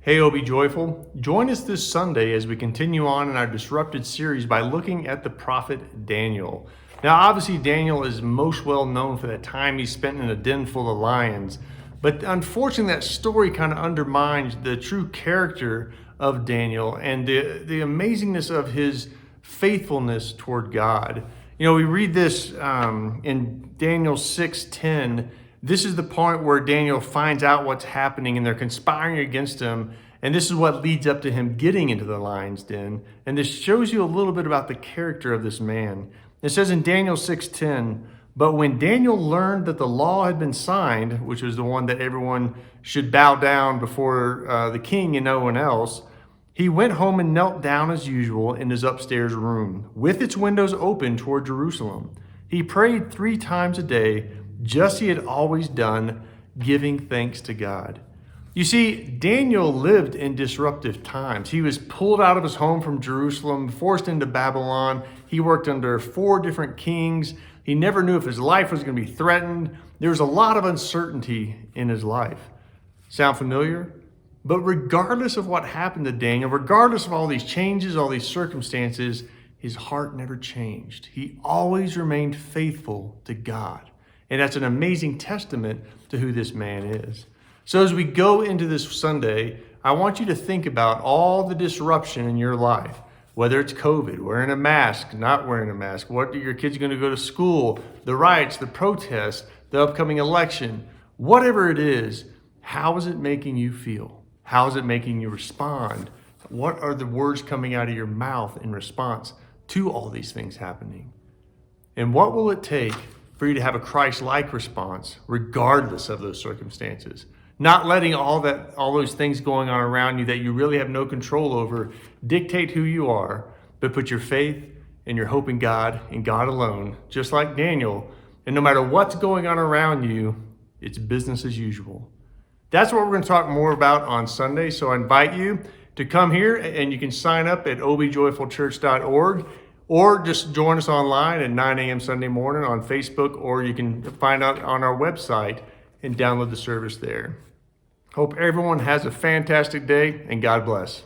Hey, O Be Joyful. Join us this Sunday as we continue on in our Disrupted series by looking at the prophet Daniel. Now, obviously, Daniel is most well known for that time he spent in a den full of lions. But unfortunately, that story kind of undermines the true character of Daniel and the amazingness of his faithfulness toward God. You know, we read this in Daniel 6:10. This is the point where Daniel finds out what's happening and they're conspiring against him. And this is what leads up to him getting into the lion's den. And this shows you a little bit about the character of this man. It says in Daniel 6:10, but when Daniel learned that the law had been signed, which was the one that everyone should bow down before the king and no one else, he went home and knelt down as usual in his upstairs room, with its windows open toward Jerusalem. He prayed 3 times a day, just as he had always done, giving thanks to God. You see, Daniel lived in disruptive times. He was pulled out of his home from Jerusalem, forced into Babylon. He worked under 4 different kings. He never knew if his life was going to be threatened. There was a lot of uncertainty in his life. Sound familiar? But regardless of what happened to Daniel, regardless of all these changes, all these circumstances, his heart never changed. He always remained faithful to God. And that's an amazing testament to who this man is. So as we go into this Sunday, I want you to think about all the disruption in your life, whether it's COVID, wearing a mask, not wearing a mask, what are your kids going to go to school, the riots, the protests, the upcoming election, whatever it is, how is it making you feel? How is it making you respond? What are the words coming out of your mouth in response to all these things happening? And what will it take for you to have a Christ-like response regardless of those circumstances? Not letting all those things going on around you that you really have no control over dictate who you are, but put your faith and your hope in God and God alone, just like Daniel. And no matter what's going on around you, it's business as usual. That's what we're going to talk more about on Sunday. So I invite you to come here, and you can sign up at objjoyfulchurch.org. Or just join us online at 9 a.m. Sunday morning on Facebook, or you can find out on our website and download the service there. Hope everyone has a fantastic day, and God bless.